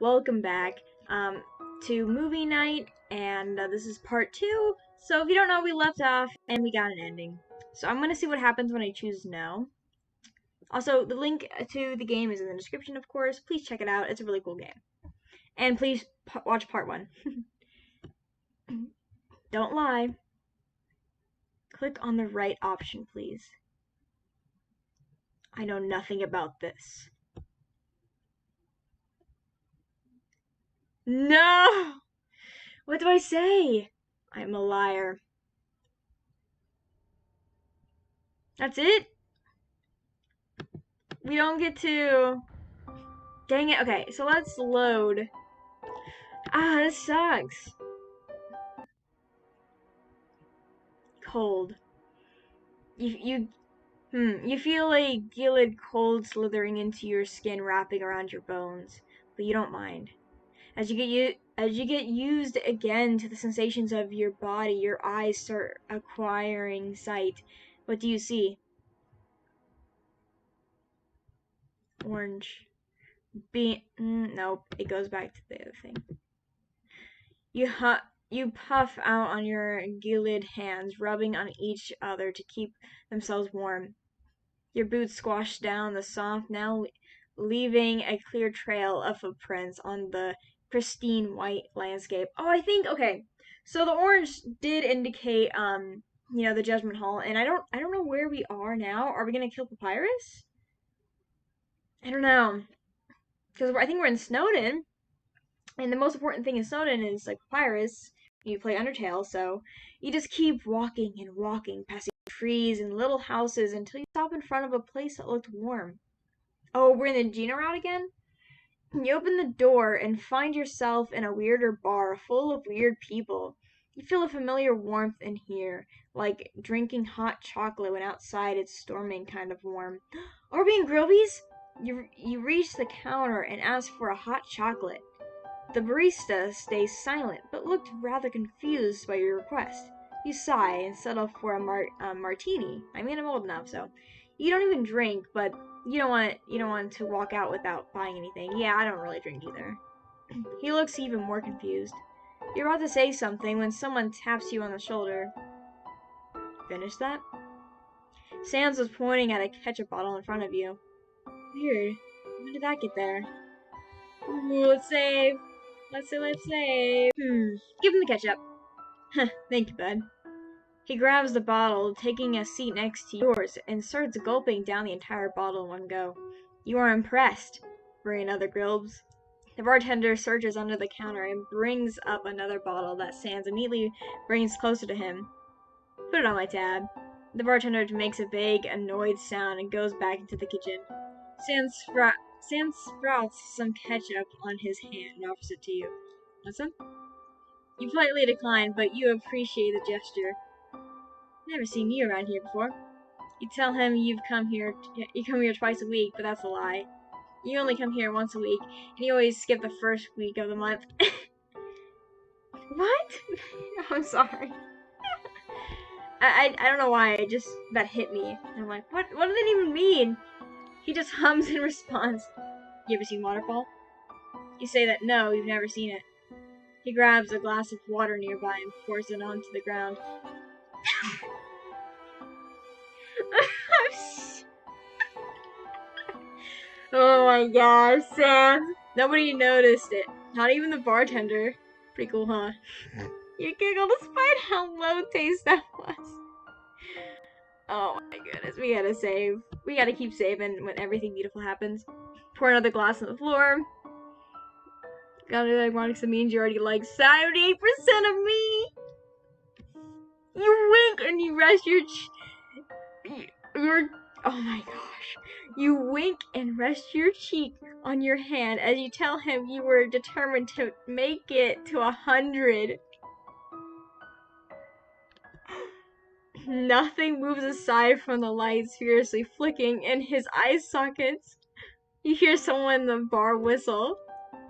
welcome back to movie night, and this is part 2. So if you don't know, we left off and we got an ending. So I'm gonna see what happens when I choose no. Also, the link to the game is in the description, of course. Please check it out. It's a really cool game. And please watch part 1. Don't lie. Click on the right option, please. I know nothing about this. No! What do I say? I'm a liar. That's it? We don't get to... Dang it. Okay, so let's load. This sucks. Cold. You feel a gilded cold slithering into your skin, wrapping around your bones, but you don't mind. As you get used again to the sensations of your body, your eyes start acquiring sight. What do you see? Orange. Nope. It goes back to the other thing. You puff out on your gilded hands, rubbing on each other to keep themselves warm. Your boots squash down the soft, now leaving a clear trail of footprints on the pristine white landscape. Oh, okay. So the orange did indicate the Judgment Hall, and I don't know where we are now. Are we gonna kill Papyrus? I don't know. Because I think we're in Snowdin. And the most important thing in Snowdin is like Papyrus. You play Undertale, so you just keep walking and walking, passing trees and little houses until you stop in front of a place that looked warm. Oh, we're in the Gina route again? You open the door and find yourself in a weirder bar full of weird people. You feel a familiar warmth in here, like drinking hot chocolate when outside it's storming kind of warm. Are we in Grovies? You reach the counter and ask for a hot chocolate. The barista stays silent, but looked rather confused by your request. You sigh and settle for a martini. I mean, I'm old enough, so you don't even drink, but you don't want to walk out without buying anything. Yeah, I don't really drink either. He looks even more confused. You're about to say something when someone taps you on the shoulder. Finish that? Sans was pointing at a ketchup bottle in front of you. Weird. When did that get there? Ooh, let's save. Let's save. Give him the ketchup. Thank you, bud. He grabs the bottle, taking a seat next to yours, and starts gulping down the entire bottle in one go. You are impressed, bring another Grilbs. The bartender searches under the counter and brings up another bottle that Sans immediately brings closer to him. Put it on my tab. The bartender makes a vague, annoyed sound and goes back into the kitchen. Sans sprouts some ketchup on his hand and offers it to you. Want some? You politely decline, but you appreciate the gesture. Never seen you around here before. You tell him you come here twice a week, but that's a lie. You only come here once a week, and you always skip the first week of the month. What? I'm sorry. I don't know why, that hit me. And I'm like, what does that even mean? He just hums in response. You ever seen Waterfall? You say that no, you've never seen it. He grabs a glass of water nearby and pours it onto the ground. Oh my gosh, Sam. Nobody noticed it. Not even the bartender. Pretty cool, huh? You giggled despite how low taste that was. Oh my goodness, we gotta save. We gotta keep saving when everything beautiful happens. Pour another glass on the floor. Got it ironic, so means you already like 78% of me. You wink and you rest oh my gosh. You wink and rest your cheek on your hand as you tell him you were determined to make it to 100. Nothing moves aside from the lights furiously flicking in his eye sockets. You hear someone in the bar whistle.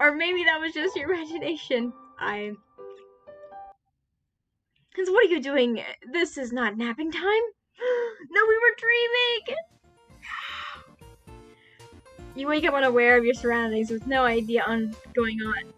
Or maybe that was just your imagination. Cause what are you doing? This is not napping time. No, we were dreaming. You wake up unaware of your surroundings with no idea on going on.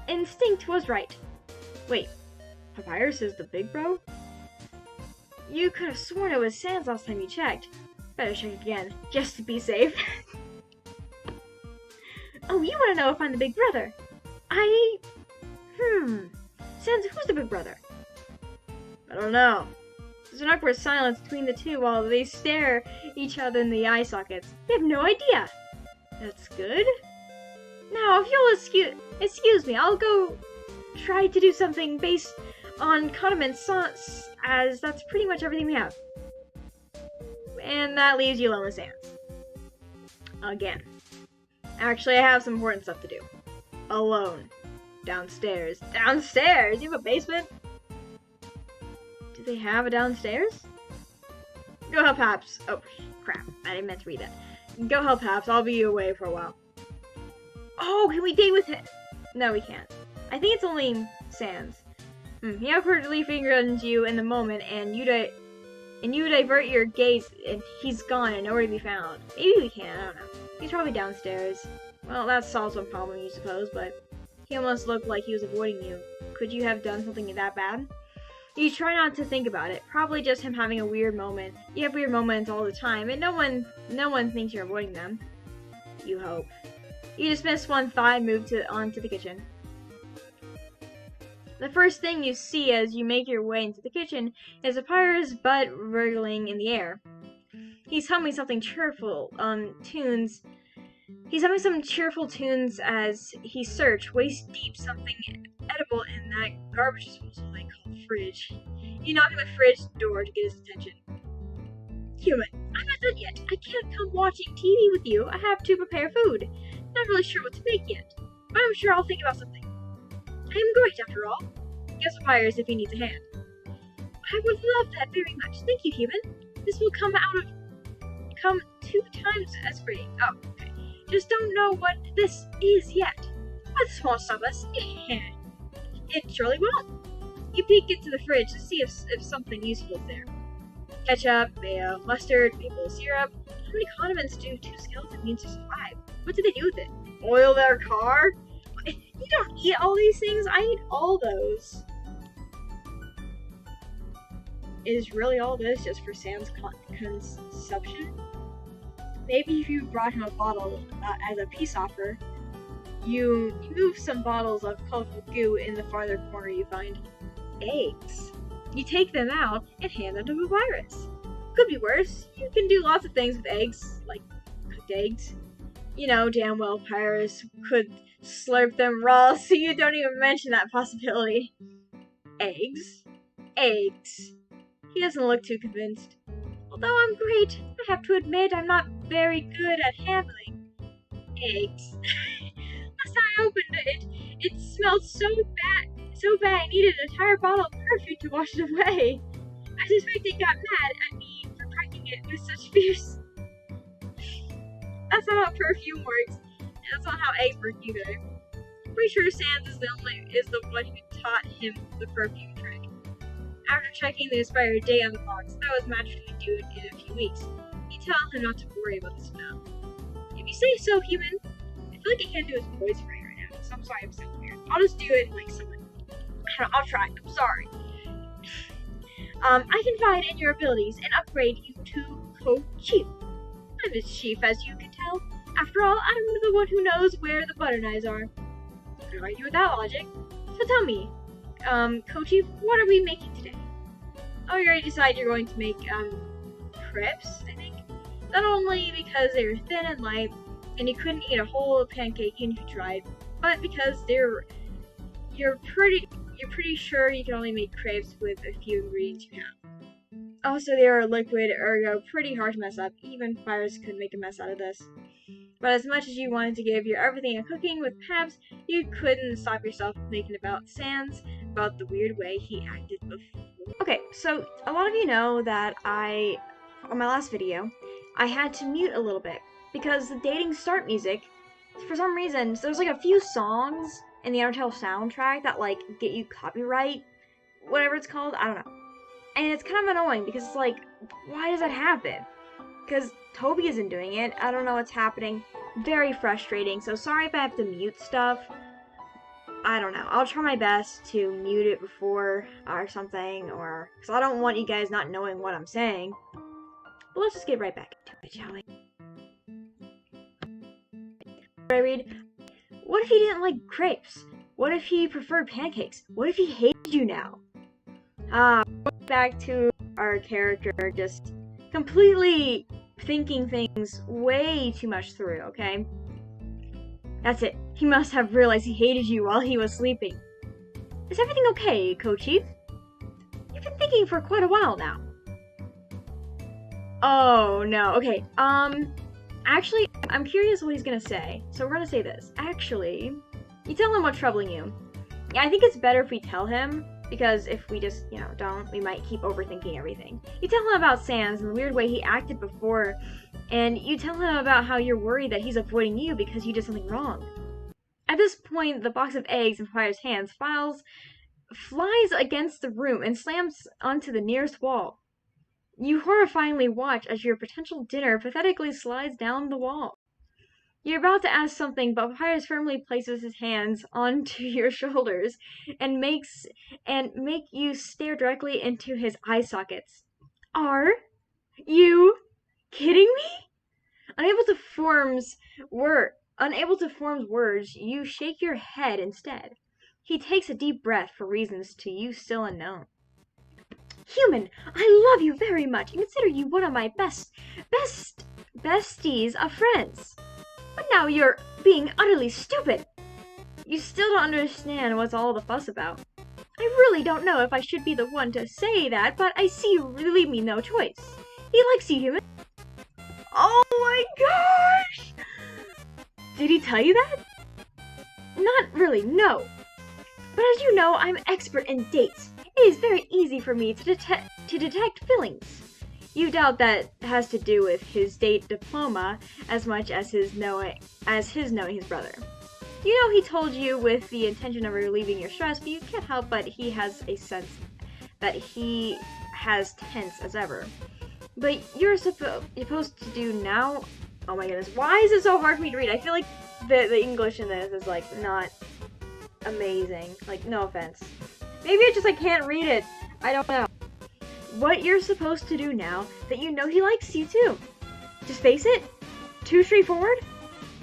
Instinct was right. Wait, Papyrus is the big bro? You could have sworn it was Sans last time you checked. Better check again, just to be safe. Oh, you want to know if I'm the big brother? Sans, who's the big brother? I don't know. There's an awkward silence between the two while they stare each other in the eye sockets. They have no idea. That's good. Now, if you'll excuse me, I'll go try to do something based on condiment sauce, as that's pretty much everything we have. And that leaves you alone with Sans. Again. Actually, I have some important stuff to do. Alone. Downstairs. Downstairs? You have a basement? Do they have a downstairs? Go help Paps. Oh, crap. I didn't meant to read that. Go help Paps. I'll be away for a while. Oh, can we date with him? No, we can't. I think it's only Sans. He awkwardly fingers you in the moment, and you divert your gaze, and he's gone and nowhere to be found. Maybe we can, I don't know. He's probably downstairs. Well, that solves one problem, you suppose, but he almost looked like he was avoiding you. Could you have done something that bad? You try not to think about it. Probably just him having a weird moment. You have weird moments all the time, and no one thinks you're avoiding them. You hope. You dismiss one thought and move onto the kitchen. The first thing you see as you make your way into the kitchen is Papyrus' butt wriggling in the air. He's humming something cheerful, tunes. He's humming some cheerful tunes as he searches waist deep something edible in that garbage disposal they call fridge. You knock on the fridge door to get his attention. Human, I'm not done yet. I can't come watching TV with you. I have to prepare food. Not really sure what to make yet, but I'm sure I'll think about something. I am great, after all. Guess Papyrus if he needs a hand. I would love that very much. Thank you, human. This will come 2 times as great. Oh, okay. Just don't know what this is yet. But this won't stop us. It surely won't. You peek into the fridge to see if something useful is there. Ketchup, mayo, mustard, maple syrup. How many condiments do 2 skeleton means to survive? What do they do with it? Oil their car? You don't eat all these things. I eat all those. Is really all this just for Sam's consumption? Maybe if you brought him a bottle as a peace offer, you move some bottles of colorful goo in the farther corner you find eggs. You take them out and hand them to Papyrus. Could be worse. You can do lots of things with eggs, like cooked eggs. You know damn well Papyrus could slurp them raw, so you don't even mention that possibility. Eggs? Eggs. He doesn't look too convinced. Although I'm great, I have to admit I'm not very good at handling eggs. Last time I opened it, it smelled so bad I needed an entire bottle of perfume to wash it away. I suspect it got mad at me for cracking it with such fierce. That's not how perfume works. That's not how eggs work either. Pretty sure Sans is the one who taught him the perfume trick. After checking the expired date on the box, that was magically due in a few weeks. You tell him not to worry about the smell. If you say so, human. I feel like I can't do his voice right now, so I'm sorry I'm so weird. I'll just do it like someone. I'll try. I'm sorry. I confide in your abilities and upgrade you to co-chief. I'm his chief, as you can tell. After all, I'm the one who knows where the butter knives are. I can argue with that logic. So tell me, co-chief, what are we making today? Oh, you already decided you're going to make, crepes, I think? Not only because they're thin and light, and you couldn't eat a whole pancake even if you tried, but because you're pretty sure you can only make crepes with a few ingredients you have. Also, they are liquid, ergo pretty hard to mess up. Even Papyrus could make a mess out of this. But as much as you wanted to give your everything in cooking with Paps, you couldn't stop yourself from thinking about Sans, about the weird way he acted before. Okay, so a lot of you know that on my last video, I had to mute a little bit because the dating start music, for some reason, so there's like a few songs in the Undertale soundtrack that like get you copyright, whatever it's called, I don't know. And it's kind of annoying because it's like, why does that happen? Because Toby isn't doing it. I don't know what's happening. Very frustrating. So sorry if I have to mute stuff. I don't know. I'll try my best to mute it before or something, or because I don't want you guys not knowing what I'm saying. But let's just get right back into it, shall we? I read, what if he didn't like crepes? What if he preferred pancakes? What if he hated you now? Back to our character just completely thinking things way too much through, okay? That's it. He must have realized he hated you while he was sleeping. Is everything okay, co-chief? You've been thinking for quite a while now. Oh, no. Okay, actually, I'm curious what he's gonna say. So we're gonna say this. Actually, you tell him what's troubling you. Yeah, I think it's better if we tell him, because if we just, don't, we might keep overthinking everything. You tell him about Sans and the weird way he acted before, and you tell him about how you're worried that he's avoiding you because you did something wrong. At this point, the box of eggs in Papyrus' hands flies against the room and slams onto the nearest wall. You horrifyingly watch as your potential dinner pathetically slides down the wall. You're about to ask something, but Papyrus firmly places his hands onto your shoulders and make you stare directly into his eye sockets. Are you kidding me? Unable to form words, you shake your head instead. He takes a deep breath for reasons to you still unknown. Human, I love you very much and consider you one of my besties of friends. But now you're being utterly stupid. You still don't understand what's all the fuss about. I really don't know if I should be the one to say that, but I see you really leave me no choice. He likes you, human. Oh my gosh! Did he tell you that? Not really, no. But as you know, I'm expert in dates. It is very easy for me to detect feelings. You doubt that has to do with his date diploma as much as his knowing his brother. You know he told you with the intention of relieving your stress, but you can't help but he has a sense that he has tense as ever. But you're supposed to do now. Oh my goodness, why is it so hard for me to read? I feel like the English in this is like not amazing. Like, no offense. Maybe it's just I can't read it. I don't know. What you're supposed to do now that you know he likes you too. Just face it? Too straightforward?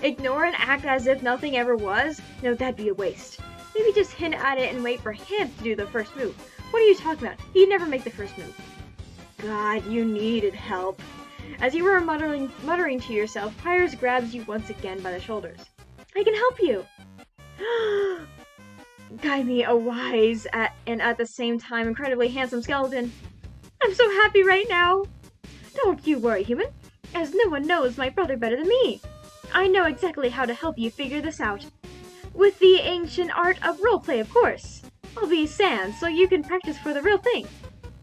Ignore and act as if nothing ever was? No, that'd be a waste. Maybe just hint at it and wait for him to do the first move. What are you talking about? He'd never make the first move. God, you needed help. As you were muttering to yourself, Papyrus grabs you once again by the shoulders. I can help you! Guide me, a wise and at the same time incredibly handsome skeleton. I'm so happy right now. Don't you worry, human, as no one knows my brother better than me. I know exactly how to help you figure this out. With the ancient art of roleplay, of course. I'll be Sans, so you can practice for the real thing.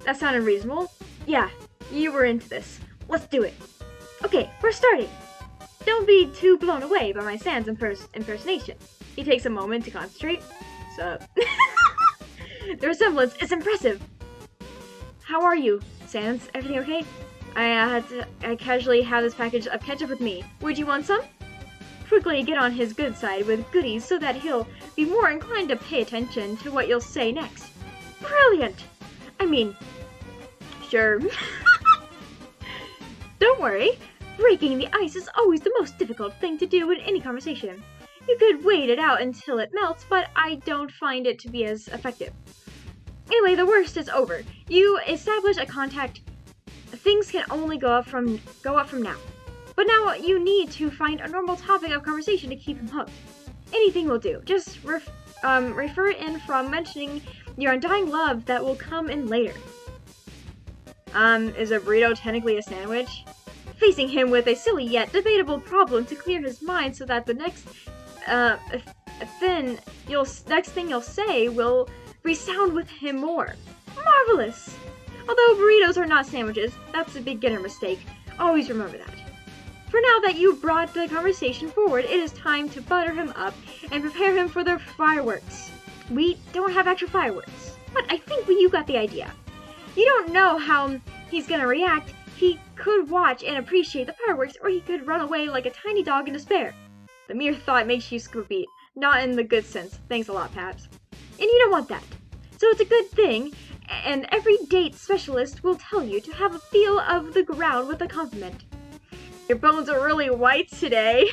That sounded reasonable. Yeah, you were into this. Let's do it. Okay, we're starting. Don't be too blown away by my Sans impersonation. He takes a moment to concentrate. Sup? The resemblance is impressive. How are you, Sans? Everything okay? I casually have this package of ketchup with me. Would you want some? Quickly get on his good side with goodies so that he'll be more inclined to pay attention to what you'll say next. Brilliant! I mean, sure. Don't worry. Breaking the ice is always the most difficult thing to do in any conversation. You could wait it out until it melts, but I don't find it to be as effective. Anyway, the worst is over. You establish a contact. Things can only go up from now. But now you need to find a normal topic of conversation to keep him hooked. Anything will do. Just refer in from mentioning your undying love that will come in later. Is a burrito technically a sandwich? Facing him with a silly yet debatable problem to clear his mind so that the next thing you'll say will resound with him more. Marvelous! Although burritos are not sandwiches, that's a beginner mistake. Always remember that. For now that you brought the conversation forward, it is time to butter him up and prepare him for the fireworks. We don't have extra fireworks, but I think you got the idea. You don't know how he's gonna react. He could watch and appreciate the fireworks, or he could run away like a tiny dog in despair. The mere thought makes you scoopy, not in the good sense. Thanks a lot, Paps. And you don't want that. So it's a good thing, and every date specialist will tell you to have a feel of the ground with a compliment. Your bones are really white today.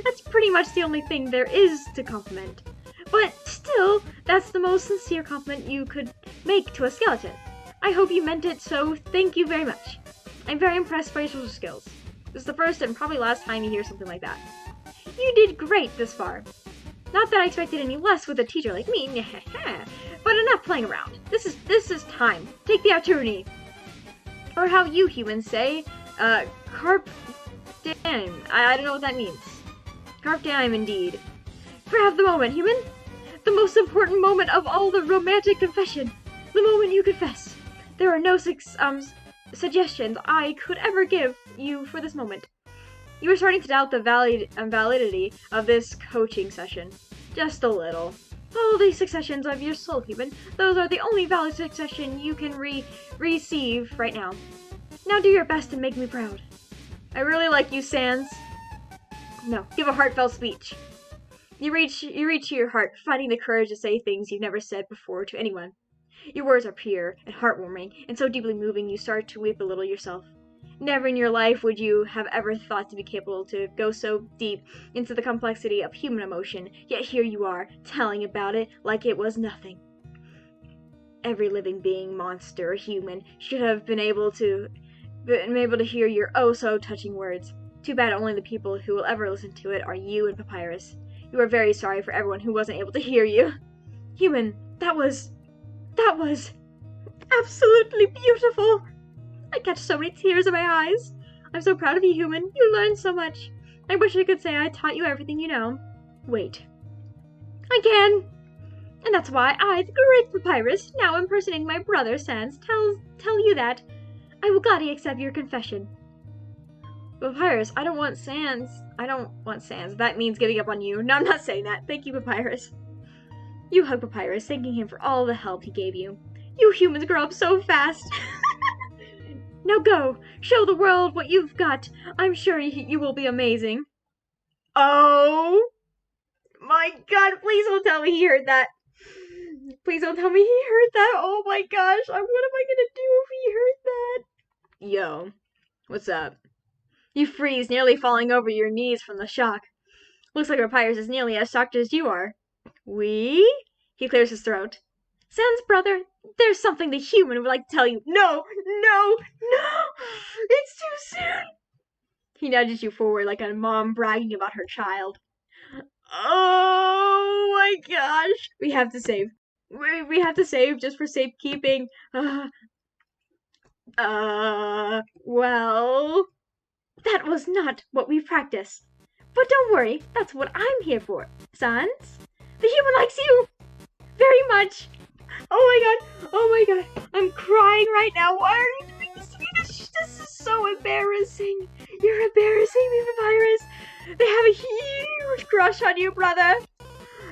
That's pretty much the only thing there is to compliment. But still, that's the most sincere compliment you could make to a skeleton. I hope you meant it, so thank you very much. I'm very impressed by your social skills. This is the first and probably last time you hear something like that. You did great this far. Not that I expected any less with a teacher like me, but enough playing around. This is time. Take the opportunity. Or how you humans say, carp diem. I don't know what that means. Carp diem indeed. Grab the moment, human. The most important moment of all the romantic confession. The moment you confess. There are no suggestions I could ever give you for this moment. You are starting to doubt the validity of this coaching session. Just a little. Follow the successions of your soul, human. Those are the only valid succession you can receive right now. Now do your best and make me proud. I really like you, Sans. No, give a heartfelt speech. You reach your heart, finding the courage to say things you've never said before to anyone. Your words are pure and heartwarming, and so deeply moving you start to weep a little yourself. Never in your life would you have ever thought to be capable to go so deep into the complexity of human emotion, yet here you are, telling about it like it was nothing. Every living being, monster or human, should have been able to hear your oh-so-touching words. Too bad only the people who will ever listen to it are you and Papyrus. You are very sorry for everyone who wasn't able to hear you. Human, that was absolutely beautiful. I catch so many tears in my eyes. I'm so proud of you, human. You learned so much. I wish I could say I taught you everything you know. Wait. I can. And that's why I, the great Papyrus, now impersonating my brother Sans, tell you that I will gladly accept your confession. Papyrus, I don't want Sans. That means giving up on you. No, I'm not saying that. Thank you, Papyrus. You hug Papyrus, thanking him for all the help he gave you. You humans grow up so fast. Now go, show the world what you've got. I'm sure you will be amazing. Oh my god, please don't tell me he heard that. Please don't tell me he heard that. Oh my gosh, what am I gonna do if he heard that? Yo, what's up? You freeze, nearly falling over your knees from the shock. Looks like Papyrus is nearly as shocked as you are. We? He clears his throat. Sans, brother, there's something the human would like to tell you. No! It's too soon! He nudges you forward like a mom bragging about her child. Oh my gosh! We have to save. We have to save just for safekeeping. Well, that was not what we practiced. But don't worry, that's what I'm here for. Sons, the human likes you very much. Oh my god, I'm crying right now. Why are you doing this to me? This is so embarrassing. You're embarrassing me, Papyrus. They have a huge crush on you, brother.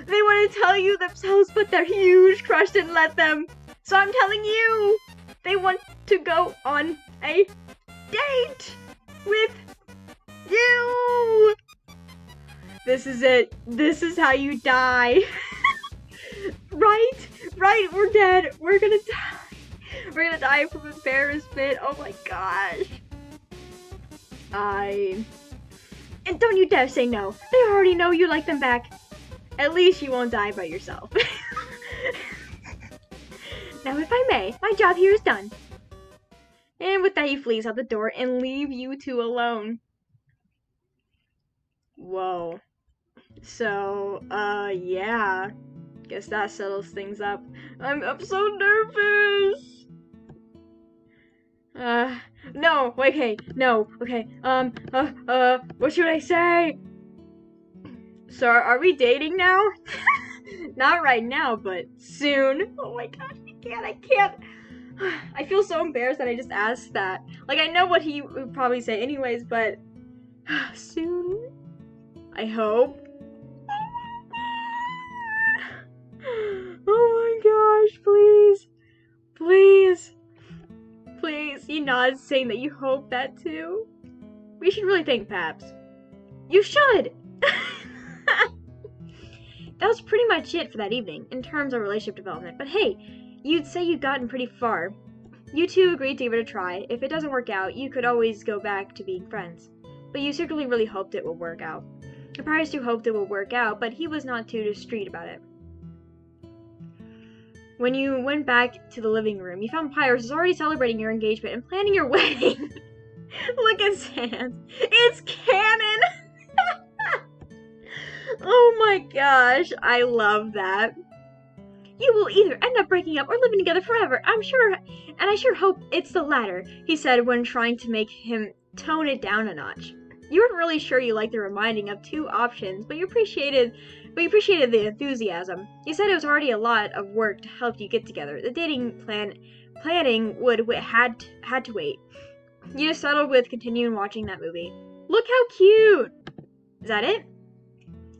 They want to tell you themselves, but their huge crush didn't let them. So I'm telling you, they want to go on a date with you. This is it. This is how you die. Right, we're dead. We're gonna die. We're gonna die from embarrassment. Oh my gosh. And don't you dare say no. They already know you like them back. At least you won't die by yourself. Now if I may, my job here is done. And with that he flees out the door and leave you two alone. Whoa. So, yeah. Guess that settles things up. I'm so nervous. No, okay, no, okay, what should I say? So, are we dating now? Not right now, but soon. Oh my gosh, I can't. I feel so embarrassed that I just asked that. Like, I know what he would probably say anyways, but soon? I hope. Oh my gosh, please. Please. Please. You nod saying that you hope that too. We should really thank Paps. You should! That was pretty much it for that evening, in terms of relationship development. But hey, you'd say you'd gotten pretty far. You two agreed to give it a try. If it doesn't work out, you could always go back to being friends. But you secretly really hoped it would work out. Papyrus too hoped it would work out, but he was not too discreet about it. When you went back to the living room, you found Papyrus was already celebrating your engagement and planning your wedding. Look at his hands. It's canon! Oh my gosh, I love that. You will either end up breaking up or living together forever. I'm sure, and I sure hope it's the latter, he said when trying to make him tone it down a notch. You weren't really sure you liked the reminding of two options, but you appreciated the enthusiasm. You said it was already a lot of work to help you get together. The dating planning had to wait. You just settled with continuing watching that movie. Look how cute! Is that it?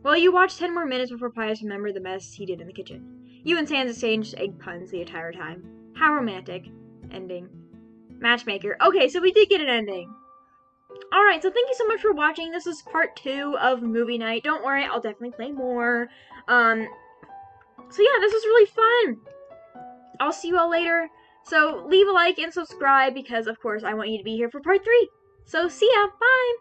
Well, you watched 10 more minutes before Papyrus remembered the mess he did in the kitchen. You and Sans exchanged egg puns the entire time. How romantic. Ending. Matchmaker. Okay, so we did get an ending. Alright, so thank you so much for watching. This is part 2 of movie night. Don't worry, I'll definitely play more. So yeah, this was really fun. I'll see you all later. So leave a like and subscribe because, of course, I want you to be here for part 3. So see ya. Bye.